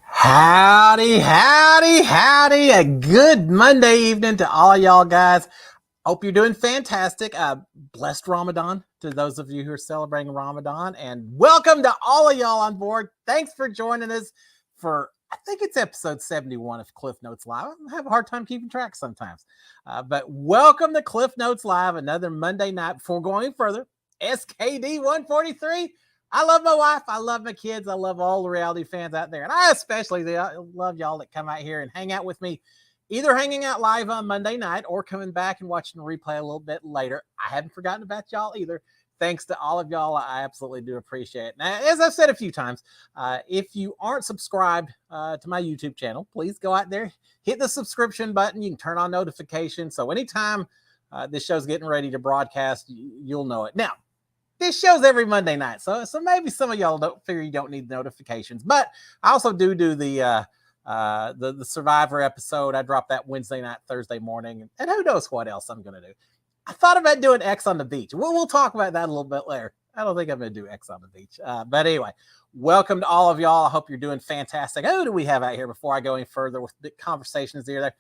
Howdy, howdy, howdy. A good Monday evening to all of y'all guys. Hope you're doing fantastic. Blessed Ramadan to those of you who are celebrating Ramadan. And welcome to all of y'all on board. Thanks for joining us for, I think it's episode 71 of Cliff Notes Live. I have a hard time keeping track sometimes. But welcome to Cliff Notes Live, another Monday night. Before going further, SKD 143. I love my wife. I love my kids. I love all the reality fans out there. And I especially love y'all that come out here and hang out with me, either hanging out live on Monday night or coming back and watching the replay a little bit later. I haven't forgotten about y'all either. Thanks to all of y'all. I absolutely do appreciate it. Now, as I've said a few times, if you aren't subscribed to my YouTube channel, please go out there, hit the subscription button. You can turn on notifications. So anytime this show's getting ready to broadcast, you'll know it. Now, this show's every Monday night, so maybe some of y'all don't figure you don't need notifications, but I also do the Survivor episode. I drop that Wednesday night, Thursday morning, and who knows what else I'm gonna do. I thought about doing X on the beach. We'll talk about that a little bit later. I don't think I'm gonna do X on the beach, but anyway, welcome to all of y'all. I hope you're doing fantastic. Who do we have out here before I go any further with the conversations here? There,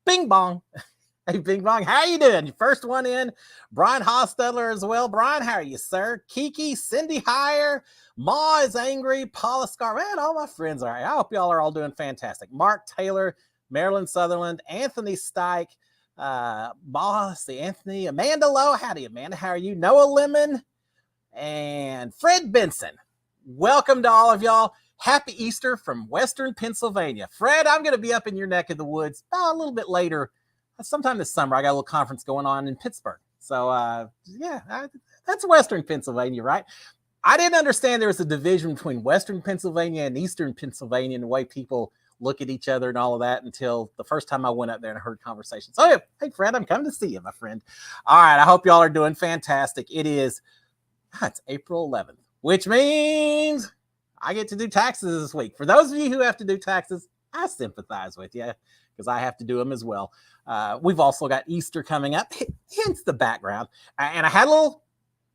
Bing Bong. Hey, Bing Bong, how you doing? Your first one in. Brian Hostetler as well. Brian, how are you, sir? Kiki, Cindy Heyer, Ma is angry, Paula Scar. Man, all my friends are. I hope y'all are all doing fantastic. Mark Taylor, Marilyn Sutherland, Anthony Stike, Boss, the Anthony, Amanda Lowe. Howdy, Amanda. How are you? Noah Lemon and Fred Benson. Welcome to all of y'all. Happy Easter from Western Pennsylvania. Fred, I'm going to be up in your neck of the woods a little bit later. Sometime this summer, I got a little conference going on in Pittsburgh. So, that's Western Pennsylvania, right? I didn't understand there was a division between Western Pennsylvania and Eastern Pennsylvania and the way people look at each other and all of that until the first time I went up there and heard conversations. Oh, yeah. Hey, Fred, I'm coming to see you, my friend. All right. I hope y'all are doing fantastic. It's April 11th, which means I get to do taxes this week. For those of you who have to do taxes, I sympathize with you because I have to do them as well. We've also got Easter coming up, hence the background. And I had a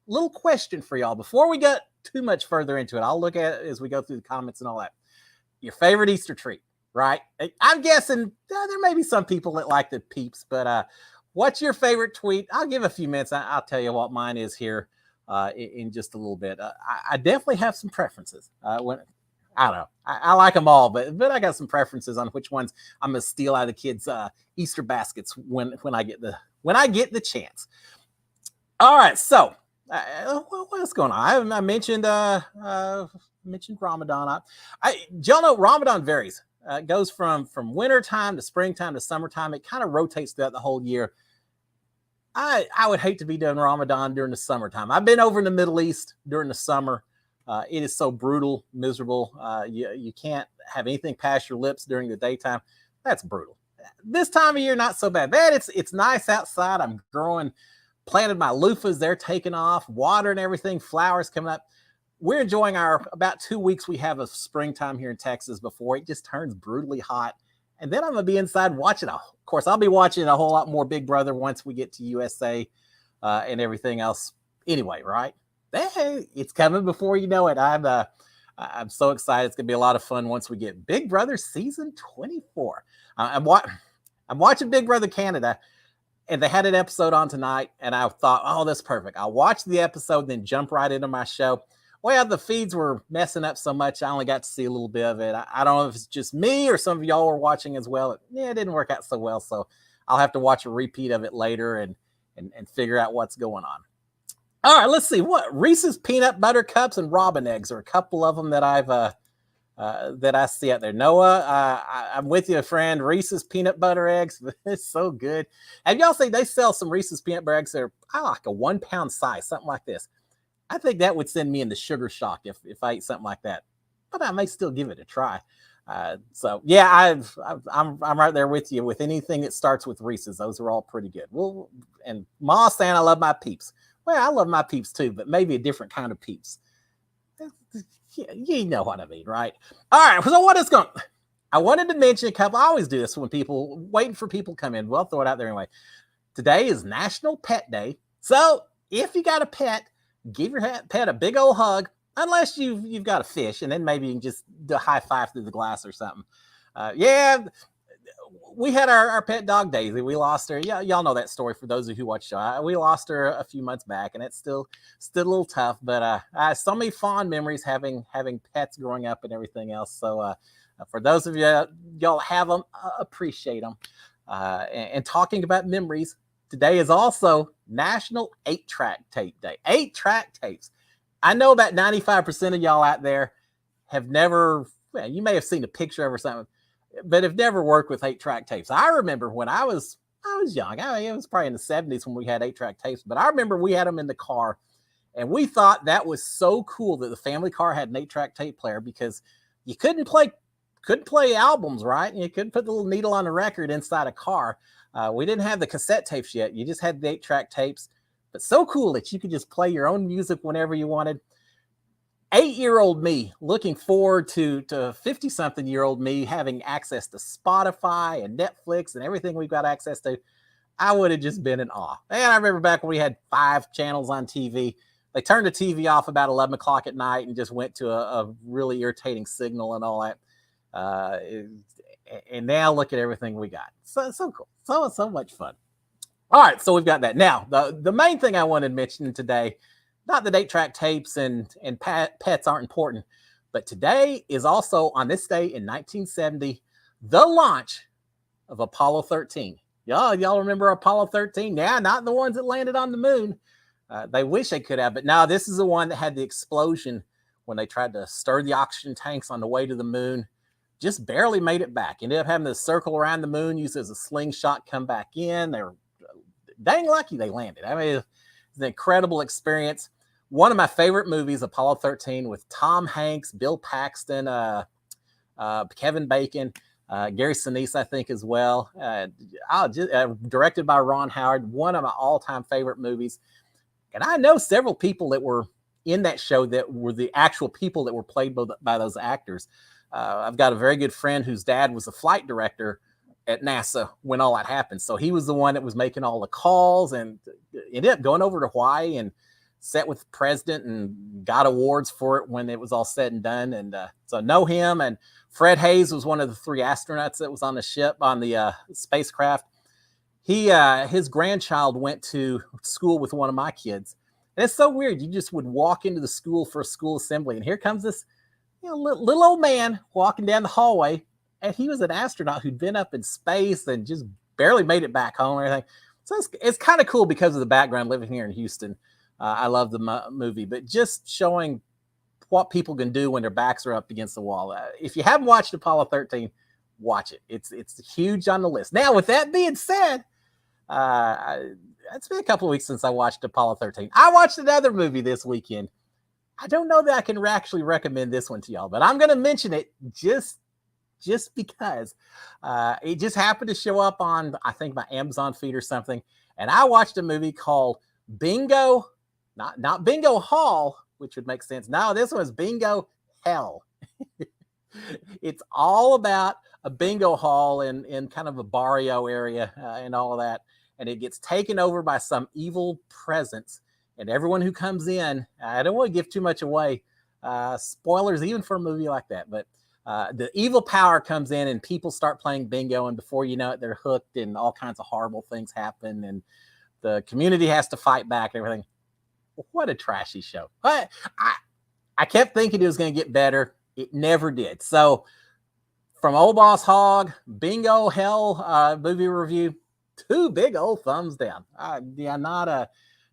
little question for y'all before we get too much further into it. I'll look at it as we go through the comments and all that. Your favorite Easter treat, right? I'm guessing there may be some people that like the Peeps, but what's your favorite tweet? I'll give a few minutes. I'll tell you what mine is here in just a little bit. I definitely have some preferences. I don't know. I like them all, but I got some preferences on which ones I'm gonna steal out of the kids' Easter baskets when I get the chance. All right, so what's going on? I mentioned Ramadan. Y'all know Ramadan varies. It goes from wintertime to springtime to summertime. It kind of rotates throughout the whole year. I would hate to be doing Ramadan during the summertime. I've been over in the Middle East during the summer. It is so brutal, miserable. You can't have anything past your lips during the daytime. That's brutal. This time of year, not so bad. Man, it's nice outside. I'm planted my loofahs. They're taking off, water and everything, flowers coming up. We're enjoying our about 2 weeks we have of springtime here in Texas before it just turns brutally hot. And then I'm going to be inside watching. Of course, I'll be watching a whole lot more Big Brother once we get to USA and everything else. Anyway, right? Hey, it's coming before you know it. I'm so excited. It's gonna be a lot of fun once we get Big Brother season 24. I'm watching Big Brother Canada, and they had an episode on tonight, and I thought, oh, that's perfect. I'll watch the episode, then jump right into my show. Well, the feeds were messing up so much, I only got to see a little bit of it. I don't know if it's just me or some of y'all were watching as well. It didn't work out so well, so I'll have to watch a repeat of it later and figure out what's going on. All right, let's see. What Reese's peanut butter cups and robin eggs are a couple of them that I see out there. Noah, I'm with you, friend. Reese's peanut butter eggs, it's so good. And y'all say they sell some Reese's peanut butter eggs that are like a 1 pound size, something like this. I think that would send me into sugar shock if I ate something like that, but I may still give it a try. So yeah, I'm right there with you with anything that starts with Reese's. Those are all pretty good. Well, and Ma saying I love my Peeps. Well, I love my Peeps too, but maybe a different kind of Peeps. You know what I mean, right? All right. So what is going? I wanted to mention a couple. I always do this when waiting for people to come in. Well, I'll throw it out there anyway. Today is National Pet Day. So if you got a pet, give your pet a big old hug. unless you've got a fish, and then maybe you can just do a high five through the glass or something. Yeah, we had our pet dog Daisy. We lost her. Yeah, y'all know that story. For those of you who watch the show, we lost her a few months back, and it's still a little tough. But so many fond memories having pets growing up and everything else. So for those of you y'all have them, appreciate them. And talking about memories, today is also National 8-Track Tape Day. 8-track tapes. I know about 95% of y'all out there have never. Well, you may have seen a picture of or something, but have never worked with 8-track tapes. I remember when I was young. It was probably in the 70s when we had 8-track tapes, but I remember we had them in the car, and we thought that was so cool that the family car had an 8-track tape player, because you couldn't play albums, right? And you couldn't put the little needle on the record inside a car. We didn't have the cassette tapes yet. You just had the 8-track tapes, but so cool that you could just play your own music whenever you wanted. 8-year-old me looking forward to 50-something-year-old me having access to Spotify and Netflix and everything we've got access to. I would have just been in awe. And I remember back when we had 5 channels on TV. They turned the TV off about 11 o'clock at night and just went to a really irritating signal and all that. And now look at everything we got. So cool. So much fun. All right, so we've got that. Now, the main thing I wanted to mention today, not that 8-track tapes and pets aren't important, but today is also, on this day in 1970, the launch of Apollo 13. Y'all remember Apollo 13? Yeah, not the ones that landed on the moon. They wish they could have, but no, this is the one that had the explosion when they tried to stir the oxygen tanks on the way to the moon. Just barely made it back. Ended up having to circle around the moon, use it as a slingshot, come back in. They were dang lucky they landed. I mean, it's an incredible experience. One of my favorite movies, Apollo 13, with Tom Hanks, Bill Paxton, Kevin Bacon, Gary Sinise, I think, as well. Directed by Ron Howard, one of my all-time favorite movies. And I know several people that were in that show that were the actual people that were played by those actors. I've got a very good friend whose dad was a flight director at NASA when all that happened. So he was the one that was making all the calls and ended up going over to Hawaii and sat with the president and got awards for it when it was all said and done. And so know him. And Fred Hayes was one of the 3 astronauts that was on the ship, on the spacecraft. His grandchild went to school with one of my kids. And it's so weird. You just would walk into the school for a school assembly, and here comes this little old man walking down the hallway, and he was an astronaut who'd been up in space and just barely made it back home and everything. So it's kind of cool because of the background living here in Houston. I love the movie, but just showing what people can do when their backs are up against the wall. If you haven't watched Apollo 13, watch it. It's huge on the list. Now, with that being said, it's been a couple of weeks since I watched Apollo 13. I watched another movie this weekend. I don't know that I can actually recommend this one to y'all, but I'm going to mention it just because it just happened to show up on, I think, my Amazon feed or something. And I watched a movie called Bingo, not Bingo Hall, which would make sense. No, this one is Bingo Hell. It's all about a bingo hall in kind of a barrio area and all of that. And it gets taken over by some evil presence. And everyone who comes in, I don't want to give too much away, spoilers even for a movie like that, but the evil power comes in and people start playing bingo, and before you know it, they're hooked and all kinds of horrible things happen, and the community has to fight back and everything. What a trashy show. But I kept thinking it was going to get better. It never did. So from Old Boss Hog, Bingo Hell movie review, 2 big old thumbs down.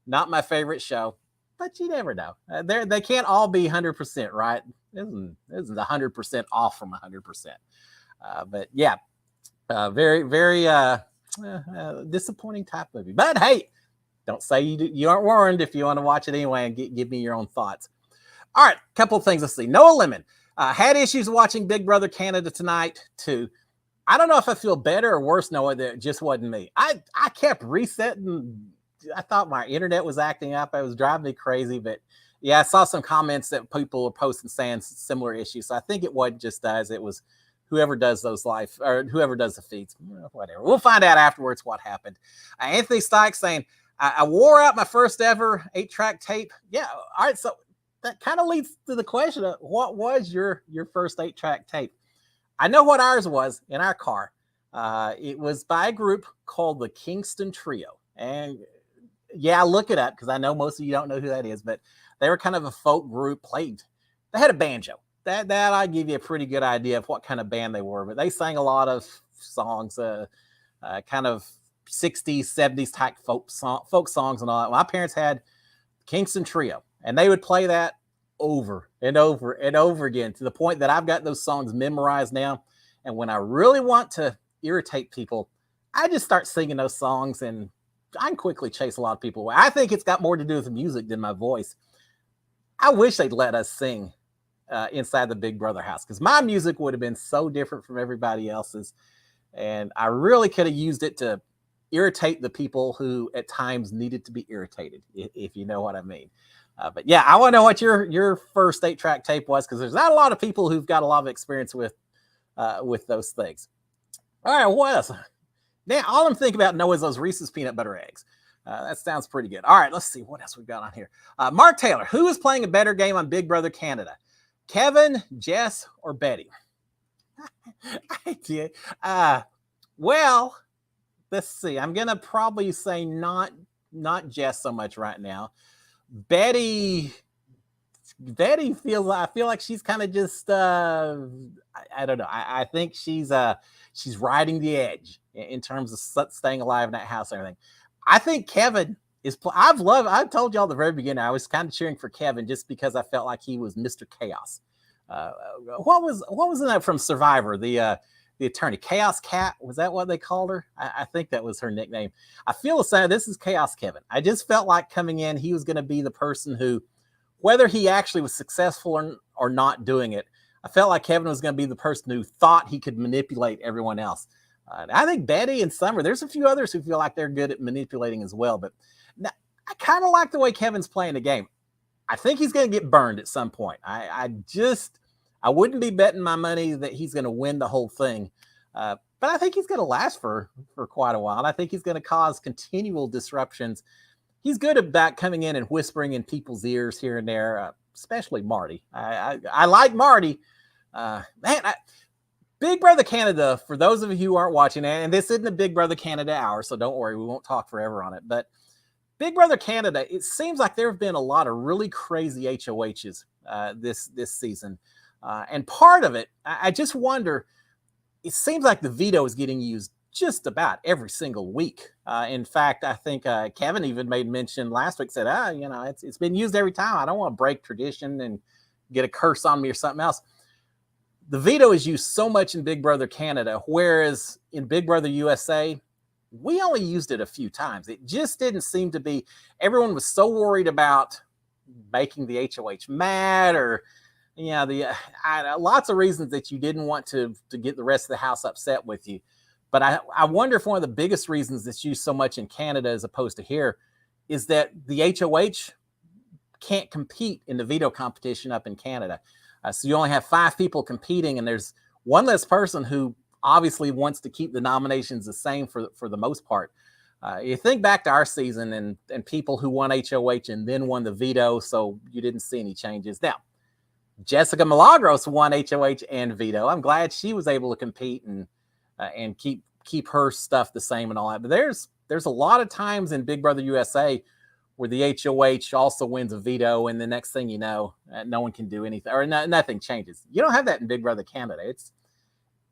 Not my favorite show, but you never know. They can't all be 100%, right? This isn't 100% off from 100%. But yeah, very, very disappointing type movie. But hey, don't say you aren't warned if you want to watch it anyway and give me your own thoughts. All right, couple of things. Let's see. Noah Lemon had issues watching Big Brother Canada tonight too. I don't know if I feel better or worse, Noah, that it just wasn't me. I kept resetting. I thought my internet was acting up. It was driving me crazy. But yeah, I saw some comments that people were posting saying similar issues. So I think it wasn't just us. It was whoever does those live or whoever does the feeds. Whatever. We'll find out afterwards what happened. Anthony Stike saying, I wore out my first ever 8-track tape. Yeah. All right. So that kind of leads to the question of what was your first 8-track tape? I know what ours was in our car. It was by a group called the Kingston Trio. And yeah, look it up because I know most of you don't know who that is, but they were kind of a folk group, they had a banjo. That I give you a pretty good idea of what kind of band they were, but they sang a lot of songs, kind of 60s, 70s type folk songs and all that. My parents had Kingston Trio, and they would play that over and over and over again to the point that I've got those songs memorized now. And when I really want to irritate people, I just start singing those songs, and I can quickly chase a lot of people away. I think it's got more to do with the music than my voice. I wish they'd let us sing inside the Big Brother house, because my music would have been so different from everybody else's. And I really could have used it to irritate the people who at times needed to be irritated, if you know what I mean. But yeah, I want to know what your first 8-track tape was, because there's not a lot of people who've got a lot of experience with those things. All right, what else? Now, all I'm thinking about now is those Reese's peanut butter eggs. That sounds pretty good. All right, let's see what else we've got on here. Mark Taylor, who is playing a better game on Big Brother Canada? Kevin, Jess, or Betty? I did. Well, let's see. I'm gonna probably say not Jess so much right now. Betty feels. I feel like she's kind of just. I don't know. I think she's riding the edge in terms of staying alive in that house and everything. I think Kevin is. I've told y'all at the very beginning, I was kind of cheering for Kevin just because I felt like he was Mr. Chaos. What was in that from Survivor? The attorney, Chaos Cat, was that what they called her? I think that was her nickname. I feel the same. This is Chaos Kevin. I just felt like coming in, he was going to be the person who, whether he actually was successful or not doing it, I felt like Kevin was going to be the person who thought he could manipulate everyone else. I think Betty and Summer, there's a few others who feel like they're good at manipulating as well. But now, I kind of like the way Kevin's playing the game. I think he's going to get burned at some point. I wouldn't be betting my money that he's going to win the whole thing. But I think he's going to last for quite a while. And I think he's going to cause continual disruptions. He's good about coming in and whispering in people's ears here and there, especially Marty. I like Marty. Big Brother Canada, for those of you who aren't watching, and this isn't a Big Brother Canada hour, so don't worry, we won't talk forever on it. But Big Brother Canada, it seems like there have been a lot of really crazy HOHs this season. And part of it, I just wonder, it seems like the veto is getting used just about every single week. In fact, I think Kevin even made mention last week, said, it's been used every time. I don't want to break tradition and get a curse on me or something else. The veto is used so much in Big Brother Canada, whereas in Big Brother USA, we only used it a few times. It just didn't seem to be, everyone was so worried about making the HOH mad, or lots of reasons that you didn't want to get the rest of the house upset with you. But I wonder if one of the biggest reasons that's used so much in Canada as opposed to here is that the HOH can't compete in the veto competition up in Canada. So you only have 5 people competing, and there's one less person who obviously wants to keep the nominations the same for the most part. You think back to our season and people who won HOH and then won the veto, so you didn't see any changes. Now, Jessica Milagros won HOH and veto. I'm glad she was able to compete and keep her stuff the same and all that. But there's a lot of times in Big Brother USA where the HOH also wins a veto, and the next thing you know, no one can do anything, or nothing changes. You don't have that in Big Brother Canada.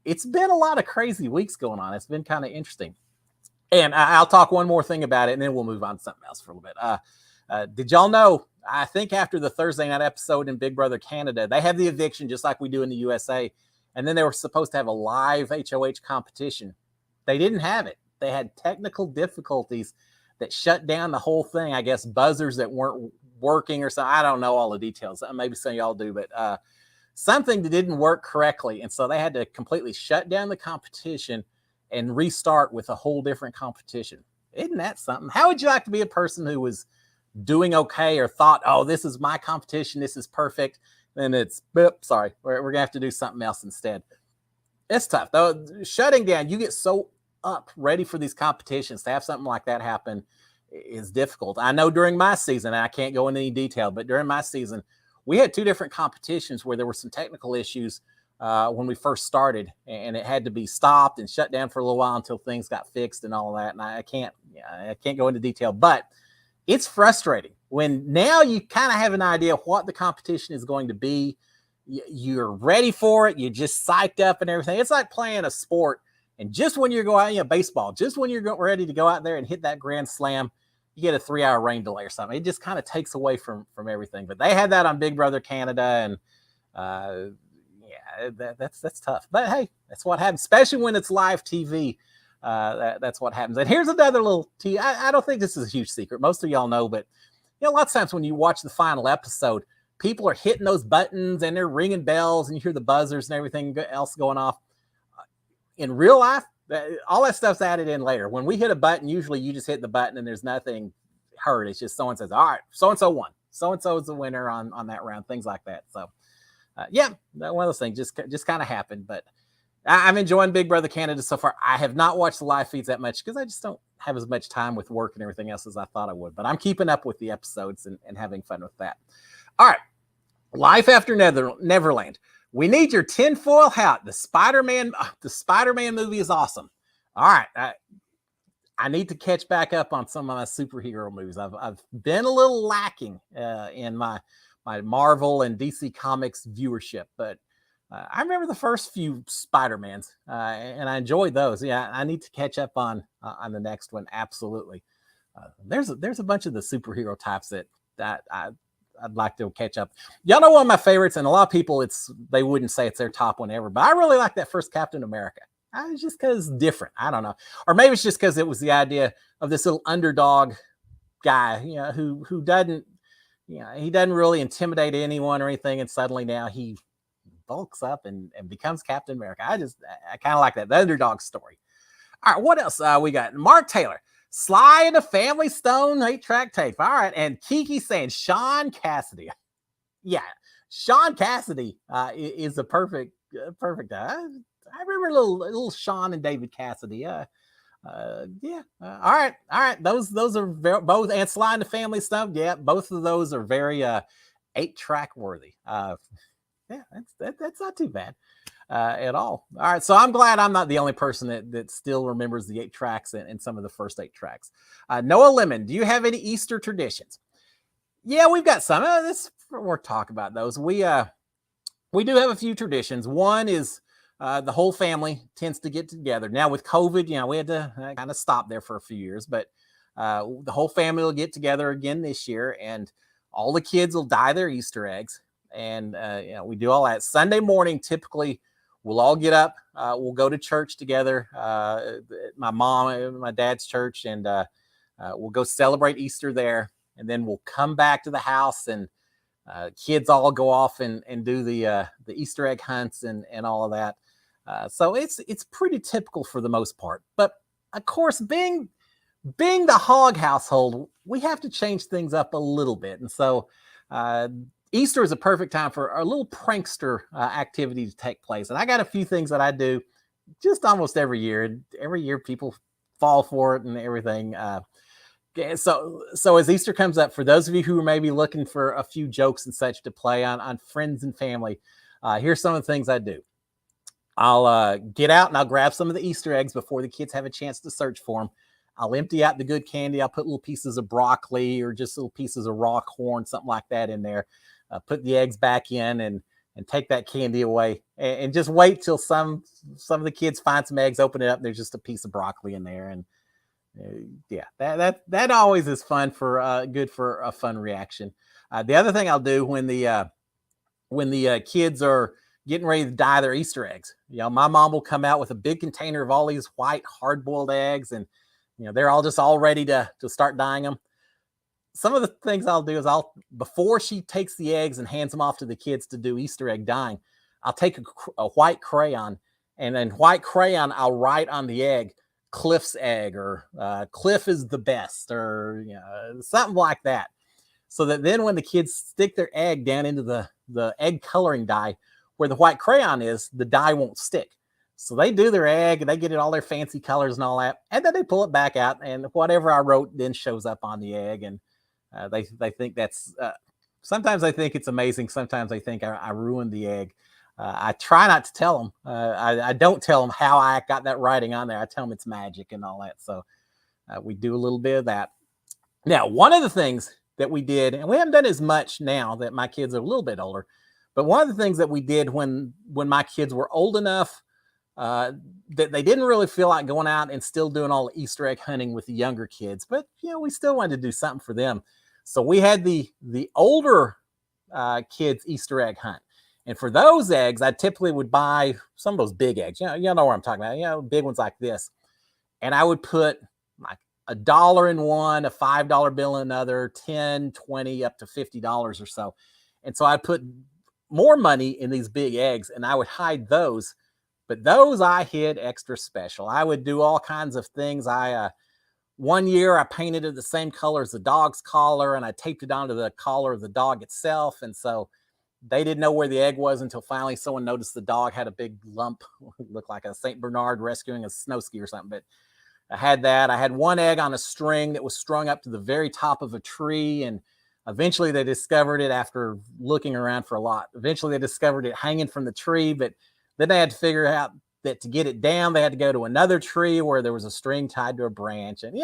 It's been a lot of crazy weeks going on. It's been kind of interesting. And I'll talk one more thing about it, and then we'll move on to something else for a little bit. Did y'all know, I think after the Thursday night episode in Big Brother Canada, they have the eviction just like we do in the USA. And then they were supposed to have a live HOH competition. They didn't have it. They had technical difficulties that shut down the whole thing. I guess buzzers that weren't working or something. I don't know all the details. Maybe some of y'all do, but something that didn't work correctly. And so they had to completely shut down the competition and restart with a whole different competition. Isn't that something? How would you like to be a person who was doing okay or thought, oh, this is my competition, this is perfect, then it's, sorry, we're going to have to do something else instead. It's tough, though. Shutting down, you get so up, ready for these competitions. To have something like that happen is difficult. I know during my season, and I can't go into any detail, but during my season, we had two different competitions where there were some technical issues when we first started, and it had to be stopped and shut down for a little while until things got fixed and all that. And I can't go into detail, but it's frustrating when now you kind of have an idea of what the competition is going to be. You're ready for it. You're just psyched up and everything. It's like playing a sport. And just when you're going out, baseball, just when you're ready to go out there and hit that grand slam, you get a 3-hour rain delay or something. It just kind of takes away from everything. But they had that on Big Brother Canada, and that's tough. But hey, that's what happens, especially when it's live TV. That's what happens. And here's another little I don't think this is a huge secret. Most of y'all know, but lots of times when you watch the final episode, people are hitting those buttons and they're ringing bells, and you hear the buzzers and everything else going off. In real life, all that stuff's added in later. When we hit a button, usually you just hit the button and there's nothing heard. It's just someone says, all right, so-and-so won. So-and-so is the winner on that round, things like that. So, one of those things just kind of happened. But I'm enjoying Big Brother Canada so far. I have not watched the live feeds that much because I just don't have as much time with work and everything else as I thought I would. But I'm keeping up with the episodes and having fun with that. All right. Life After Neverland. We need your tinfoil hat. The Spider-Man movie is awesome. All right. I need to catch back up on some of my superhero movies. I've been a little lacking in my Marvel and DC Comics viewership, but I remember the first few Spider-Mans, and I enjoyed those. Yeah, I need to catch up on the next one. Absolutely. There's a bunch of the superhero types that I'd like to catch up. Y'all know one of my favorites, and a lot of people they wouldn't say it's their top one ever, but I really like that first Captain America. It's just because it's different. I don't know. Or maybe it's just because it was the idea of this little underdog guy, who doesn't, he doesn't really intimidate anyone or anything, and suddenly now he bulks up and becomes Captain America. I kind of like that, the underdog story. All right, what else we got? Mark Taylor, Sly and the Family Stone 8-track tape. All right, and Kiki saying Sean Cassidy. Yeah, Sean Cassidy is a perfect. I remember little Sean and David Cassidy. All right. Those are both, and Sly and the Family stuff. Yeah, both of those are very 8-track worthy. That's not too bad at all. All right, so I'm glad I'm not the only person that still remembers the 8 tracks and some of the first 8 tracks. Noah Lemon, do you have any Easter traditions? Yeah, we've got some. We'll talk about those. We do have a few traditions. One is the whole family tends to get together. Now with COVID, we had to kind of stop there for a few years, but the whole family will get together again this year, and all the kids will dye their Easter eggs. And we do all that. Sunday morning, typically, we'll all get up. We'll go to church together, my mom and my dad's church, and we'll go celebrate Easter there. And then we'll come back to the house, and kids all go off and do the Easter egg hunts and all of that. So it's pretty typical for the most part. But of course, being the Hog household, we have to change things up a little bit. And so Easter is a perfect time for a little prankster activity to take place. And I got a few things that I do just almost every year. Every year people fall for it and everything. So as Easter comes up, for those of you who are maybe looking for a few jokes and such to play on friends and family, here's some of the things I do. I'll get out and I'll grab some of the Easter eggs before the kids have a chance to search for them. I'll empty out the good candy. I'll put little pieces of broccoli or just little pieces of raw corn, something like that in there. Put the eggs back in and take that candy away, and just wait till some of the kids find some eggs, open it up, and there's just a piece of broccoli in there. And that always is fun for good for a fun reaction. The other thing I'll do when the kids are getting ready to dye their Easter eggs, my mom will come out with a big container of all these white hard-boiled eggs, and they're all ready to start dyeing them. Some of the things I'll do is before she takes the eggs and hands them off to the kids to do Easter egg dyeing, I'll take a white crayon, and then white crayon, I'll write on the egg, Cliff's egg, or Cliff is the best, or something like that. So that then when the kids stick their egg down into the egg coloring dye where the white crayon is, the dye won't stick. So they do their egg and they get it all their fancy colors and all that. And then they pull it back out, and whatever I wrote then shows up on the egg. And they think that's sometimes I think it's amazing. Sometimes I think I ruined the egg. I try not to tell them. I don't tell them how I got that writing on there. I tell them it's magic and all that. So we do a little bit of that. Now, one of the things that we did, and we haven't done as much now that my kids are a little bit older, but one of the things that we did when my kids were old enough that they didn't really feel like going out and still doing all the Easter egg hunting with the younger kids, but we still wanted to do something for them. So we had the older kids Easter egg hunt. And for those eggs, I typically would buy some of those big eggs. You know what I'm talking about. Big ones like this. And I would put like $1 in one, a $5 bill in another, 10, 20, up to $50 or so. And so I put more money in these big eggs, and I would hide those. But those I hid extra special. I would do all kinds of things. One year I painted it the same color as the dog's collar, and I taped it onto the collar of the dog itself. And so they didn't know where the egg was until finally someone noticed the dog had a big lump, looked like a St. Bernard rescuing a snow ski or something. But I had that. I had one egg on a string that was strung up to the very top of a tree. And eventually they discovered it after looking around for a lot. Eventually they discovered it hanging from the tree, but then they had to figure out that to get it down, they had to go to another tree where there was a string tied to a branch. And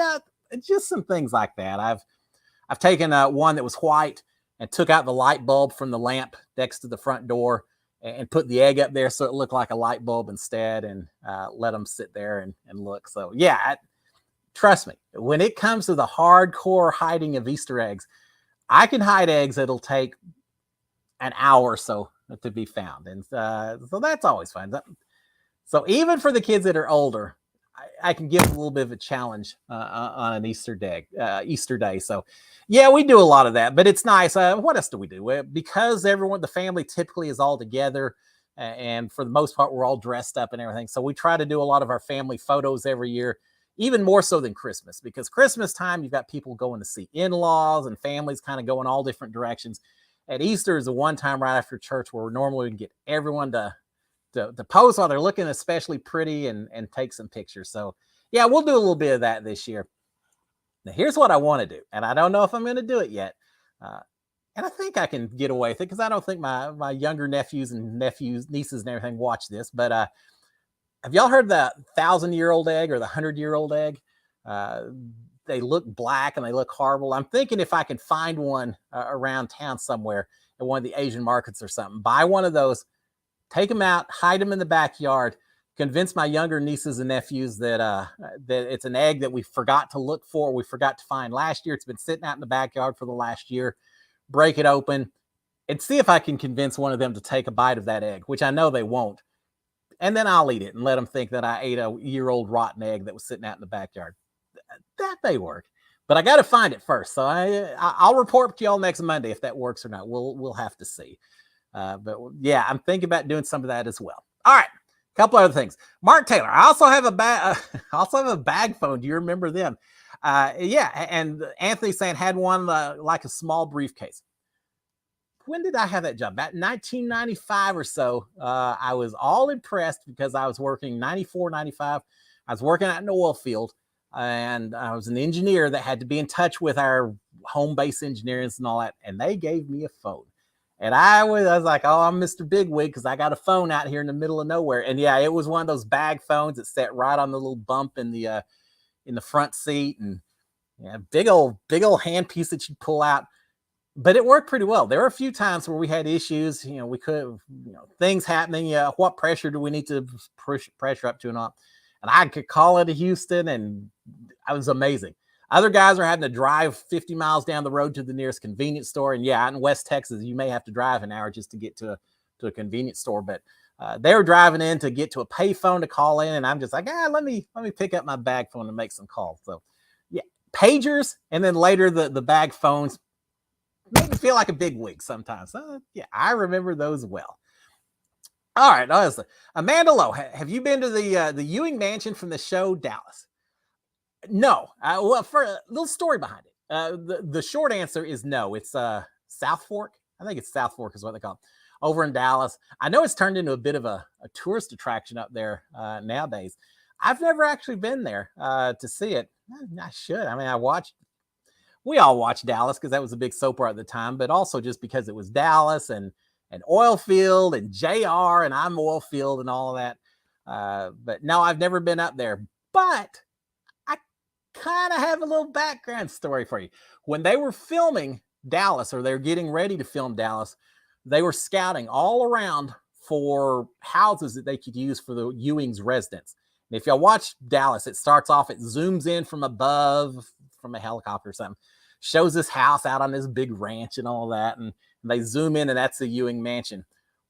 just some things like that. I've taken one that was white and took out the light bulb from the lamp next to the front door and put the egg up there so it looked like a light bulb instead, and let them sit there and look. So trust me, when it comes to the hardcore hiding of Easter eggs, I can hide eggs that'll take an hour or so to be found. And so that's always fun. So even for the kids that are older, I can give a little bit of a challenge on an Easter day. So we do a lot of that, but it's nice. What else do we do? Because the family typically is all together, and for the most part, we're all dressed up and everything. So we try to do a lot of our family photos every year, even more so than Christmas, because Christmas time, you've got people going to see in-laws and families kind of going all different directions. At Easter is the one time right after church where normally we can get everyone to pose while they're looking especially pretty and take some pictures. So we'll do a little bit of that this year. Now here's what I want to do, and I don't know if I'm going to do it yet. And I think I can get away with it because I don't think my younger nieces and everything watch this. But have y'all heard the 1,000-year-old egg or the 100-year-old egg? They look black and they look horrible. I'm thinking if I can find one around town somewhere at one of the Asian markets or something, buy one of those, take them out, hide them in the backyard, convince my younger nieces and nephews that it's an egg that we forgot to look for, we forgot to find last year. It's been sitting out in the backyard for the last year. Break it open and see if I can convince one of them to take a bite of that egg, which I know they won't. And then I'll eat it and let them think that I ate a year-old rotten egg that was sitting out in the backyard. That may work, but I got to find it first. So I'll report to y'all next Monday if that works or not. We'll have to see. But I'm thinking about doing some of that as well. All right, a couple other things. Mark Taylor, I also have a bag phone. Do you remember them? And Anthony saying had one like a small briefcase. When did I have that job? About 1995 or so. I was all impressed because I was working 94, 95. I was working out in the oil field, and I was an engineer that had to be in touch with our home base engineers and all that. And they gave me a phone. And I was like, oh, I'm Mr. Bigwig because I got a phone out here in the middle of nowhere. And it was one of those bag phones that sat right on the little bump in the front seat, and big old handpiece that you pull out. But it worked pretty well. There were a few times where we had issues. We could, things happening. What pressure do we need to push pressure up to and all? And I could call into Houston, and it was amazing. Other guys are having to drive 50 miles down the road to the nearest convenience store. And out in West Texas, you may have to drive an hour just to get to a convenience store. But they were driving in to get to a pay phone to call in. And I'm just like, let me pick up my bag phone and make some calls. So pagers. And then later the bag phones made me feel like a big wig sometimes. I remember those well. All right. Honestly, Amanda Lowe, have you been to the Ewing Mansion from the show Dallas? No. Well, for a little story behind it. The short answer is no. It's South Fork. I think it's South Fork is what they call it, over in Dallas. I know it's turned into a bit of a tourist attraction up there nowadays. I've never actually been there to see it. I should. I mean, I watched we all watched Dallas because that was a big soap opera at the time, but also just because it was Dallas and Oilfield and JR and I'm Oilfield and all of that. But no, I've never been up there. But I kind of have a little background story for you. When they were filming Dallas, or they were getting ready to film Dallas, they were scouting all around for houses that they could use for the Ewing's residence. And if y'all watch Dallas, it starts off, it zooms in from above, from a helicopter or something, shows this house out on this big ranch and all that, and they zoom in, and that's the Ewing mansion.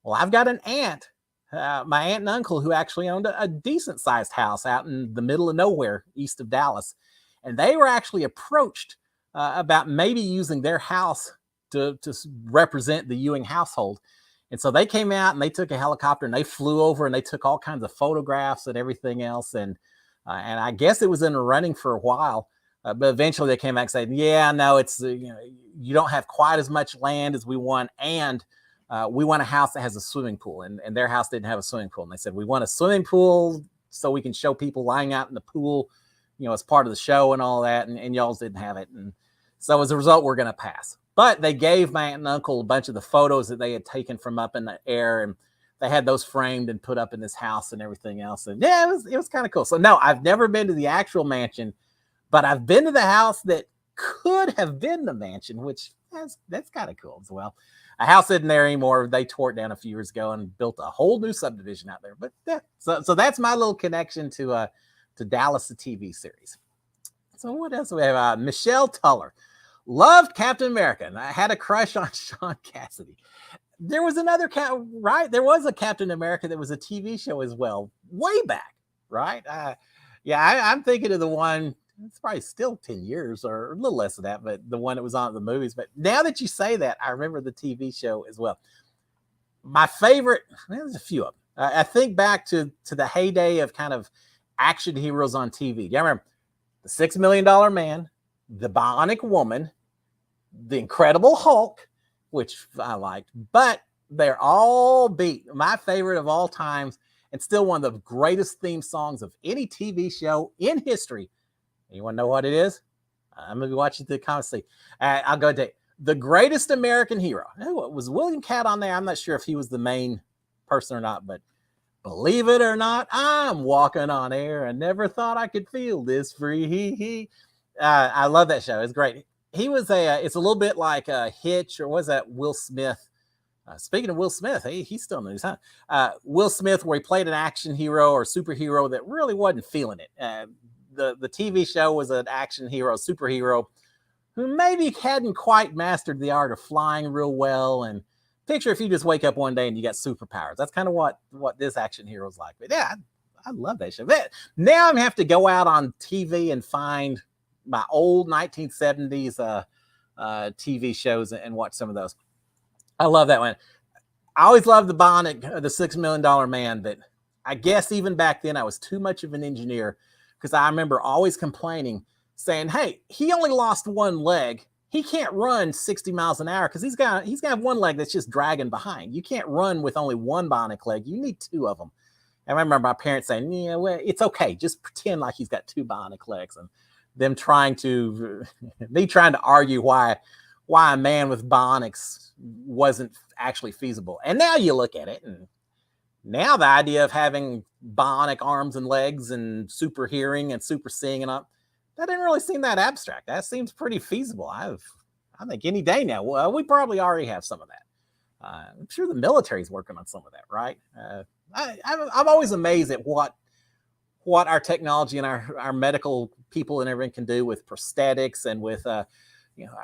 Well, I've got an aunt, my aunt and uncle, who actually owned a decent sized house out in the middle of nowhere east of Dallas, and they were actually approached about maybe using their house to represent the Ewing household. And so they came out and they took a helicopter and they flew over and they took all kinds of photographs and everything else. And I guess it was in the running for a while, but eventually they came back and said, yeah, no, it's, you don't have quite as much land as we want. And we want a house that has a swimming pool, and their house didn't have a swimming pool. And they said, we want a swimming pool so we can show people lying out in the pool, as part of the show and all that. And y'all's didn't have it. And so as a result, we're going to pass. But they gave my aunt and uncle a bunch of the photos that they had taken from up in the air, and they had those framed and put up in this house and everything else. And yeah, it was kind of cool. So no, I've never been to the actual mansion, but I've been to the house that could have been the mansion, which that's kind of cool as well. A house isn't there anymore. They tore it down a few years ago and built a whole new subdivision out there. But yeah, so that's my little connection to Dallas, the TV series. So what else do we have? Michelle Tuller. Loved Captain America, and I had a crush on Sean Cassidy. There was another right? There was a Captain America that was a TV show as well, way back, right? I'm thinking of the one. It's probably still 10 years or a little less than that, but the one that was on the movies. But now that you say that, I remember the TV show as well. My favorite, there's a few of them. I think back to the heyday of kind of action heroes on TV. You remember the $6 Million Man, the Bionic Woman, the Incredible Hulk, which I liked, but they're all beat. My favorite of all times, and still one of the greatest theme songs of any TV show in history. You want to know what it is? I'm going to be watching the comments. I'll go to the greatest American hero. Was William Catt on there? I'm not sure if he was the main person or not, but believe it or not, I'm walking on air. I never thought I could feel this free. I love that show. It's great. He was it's a little bit like a Hitch, or was that Will Smith? Speaking of Will Smith, he's still news, huh? Will Smith, where he played an action hero or superhero that really wasn't feeling it. The TV show was an action hero, superhero, who maybe hadn't quite mastered the art of flying real well. And picture if you just wake up one day and you got superpowers. That's kind of what this action hero is like. But yeah, I love that show. But now I'm going to have to go out on TV and find my old 1970s TV shows and watch some of those. I love that one. I always loved the Bionic, the $6 Million Man, but I guess even back then I was too much of an engineer, because I remember always complaining, saying, hey, he only lost one leg. He can't run 60 miles an hour because he's got one leg that's just dragging behind. You can't run with only one bionic leg. You need two of them. And I remember my parents saying, yeah, well, it's okay. Just pretend like he's got two bionic legs. And them trying to argue why a man with bionics wasn't actually feasible. And now you look at it, and now the idea of having bionic arms and legs and super hearing and super seeing and all, that didn't really seem that abstract. That seems pretty feasible. I think any day now, we probably already have some of that. I'm sure the military's working on some of that, right? I'm always amazed at what our technology and our medical people and everything can do with prosthetics and with our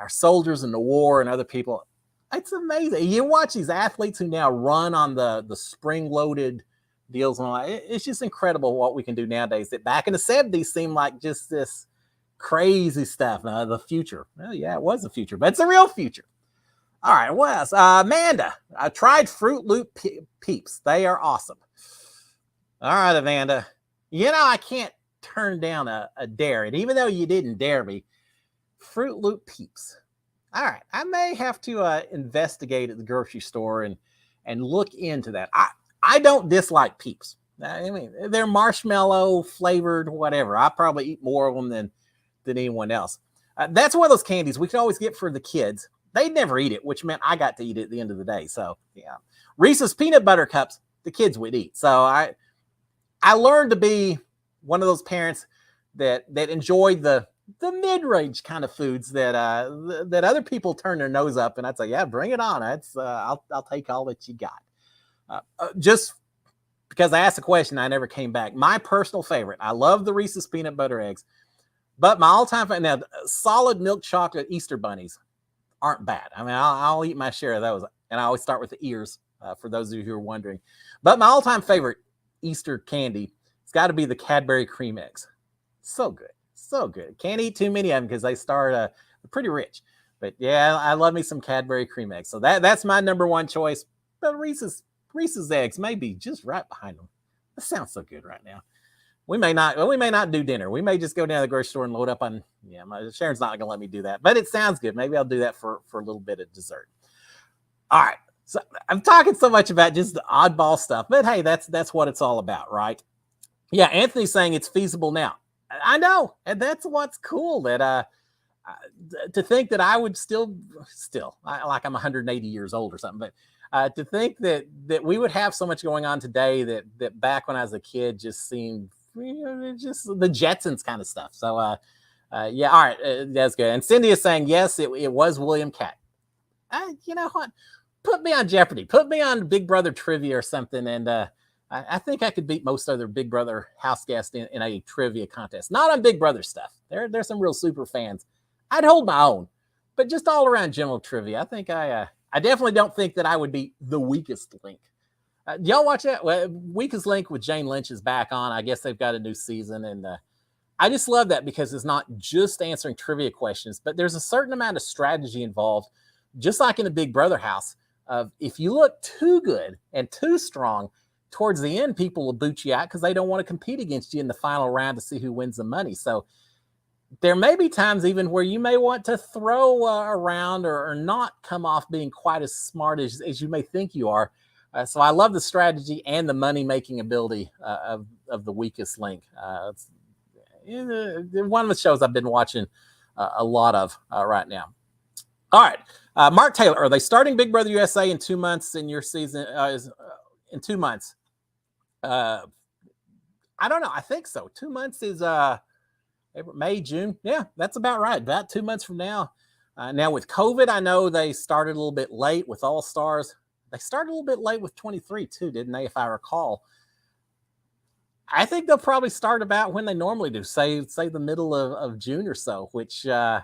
soldiers in the war and other people. It's amazing. You watch these athletes who now run on the spring-loaded deals and all that. It's just incredible what we can do nowadays. That back in the 70s seemed like just this crazy stuff. The future. Well, yeah, it was the future, but it's a real future. All right, what else? Amanda, I tried Fruit Loop Peeps. They are awesome. All right, Amanda. I can't turn down a dare. And even though you didn't dare me, Fruit Loop Peeps. All right, I may have to investigate at the grocery store and look into that. I don't dislike Peeps. I mean, they're marshmallow flavored, whatever. I probably eat more of them than anyone else. That's one of those candies we could always get for the kids. They'd never eat it, which meant I got to eat it at the end of the day. So yeah, Reese's peanut butter cups, the kids would eat. So I learned to be one of those parents that enjoyed the mid-range kind of foods that other people turn their nose up, and I'd say, yeah, bring it on. That's I'll take all that you got. Just because I asked a question, I never came back. My personal favorite, I love the Reese's peanut butter eggs, but my all-time favorite, now, solid milk chocolate Easter bunnies aren't bad. I mean, I'll eat my share of those, and I always start with the ears, for those of you who are wondering. But my all-time favorite Easter candy, it's got to be the Cadbury cream eggs. So good. So good. Can't eat too many of them because they start pretty rich. But yeah, I love me some Cadbury cream eggs. So that's my number one choice. But Reese's eggs may be just right behind them. That sounds so good right now. We may not do dinner. We may just go down to the grocery store and load up on. Yeah, Sharon's not gonna let me do that, but it sounds good. Maybe I'll do that for a little bit of dessert. All right. So I'm talking so much about just the oddball stuff, but hey, that's what it's all about, right? Yeah, Anthony's saying it's feasible now. I know, and that's what's cool. That to think that I would still like I'm 180 years old or something, but to think that we would have so much going on today that back when I was a kid just seemed just the Jetsons kind of stuff. So yeah, all right, that's good. And Cindy is saying yes, it was William Cat. You know what? Put me on Jeopardy. Put me on Big Brother trivia or something, and I think I could beat most other Big Brother house guests in a trivia contest. Not on Big Brother stuff. There's some real super fans. I'd hold my own, but just all around general trivia, I think I definitely don't think that I would be the weakest link. Y'all watch that? Well, Weakest Link with Jane Lynch is back on. I guess they've got a new season, and I just love that because it's not just answering trivia questions, but there's a certain amount of strategy involved, just like in the Big Brother house. If you look too good and too strong, towards the end, people will boot you out because they don't want to compete against you in the final round to see who wins the money. So there may be times even where you may want to throw around or not come off being quite as smart as you may think you are. So I love the strategy and the money-making ability of the Weakest Link. It's one of the shows I've been watching a lot of right now. All right. Mark Taylor, are they starting Big Brother USA in 2 months in your season? In 2 months? I don't know. I think so. 2 months is April, May, June. Yeah, that's about right. About 2 months from now. Now with COVID, I know they started a little bit late with All Stars. They started a little bit late with 23 too, didn't they? If I recall. I think they'll probably start about when they normally do, say the middle of June or so, which we're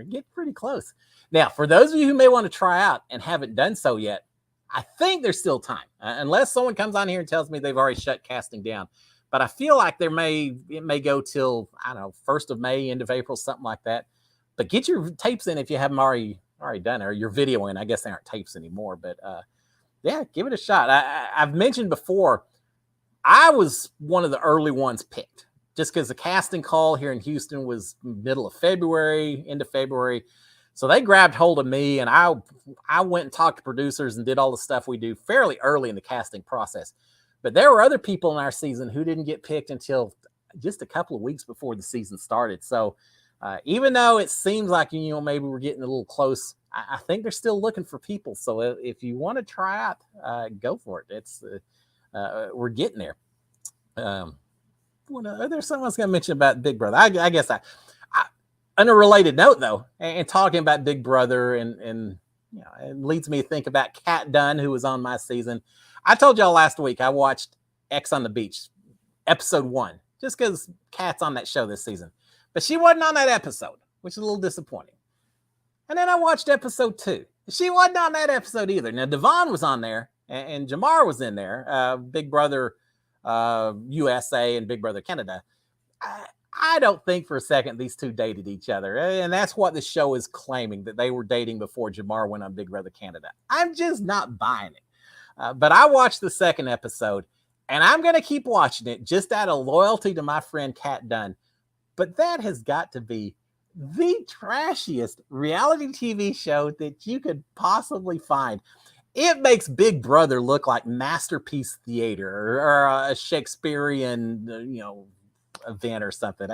getting pretty close. Now, for those of you who may want to try out and haven't done so yet, I think there's still time, unless someone comes on here and tells me they've already shut casting down. But I feel like it may go till, I don't know, 1st of May, end of April, something like that. But get your tapes in if you haven't already done it, or your video in. I guess they aren't tapes anymore, but yeah, give it a shot. I've mentioned before, I was one of the early ones picked, just because the casting call here in Houston was middle of February, end of February. So they grabbed hold of me, and I went and talked to producers and did all the stuff we do fairly early in the casting process. But there were other people in our season who didn't get picked until just a couple of weeks before the season started. So even though it seems like, maybe we're getting a little close, I think they're still looking for people. So if you want to try out, go for it. It's we're getting there. There's something I was going to mention about Big Brother. I guess on a related note, though, and talking about Big Brother, and it leads me to think about Kat Dunn, who was on my season. I told y'all last week I watched X on the Beach, episode 1, just because Kat's on that show this season. But she wasn't on that episode, which is a little disappointing. And then I watched episode 2. She wasn't on that episode either. Now, Devon was on there, and Jamar was in there, Big Brother USA and Big Brother Canada. I don't think for a second these two dated each other. And that's what the show is claiming, that they were dating before Jamar went on Big Brother Canada. I'm just not buying it. But I watched the second episode, and I'm going to keep watching it just out of loyalty to my friend Kat Dunn. But that has got to be the trashiest reality TV show that you could possibly find. It makes Big Brother look like masterpiece theater or a Shakespearean, event or something.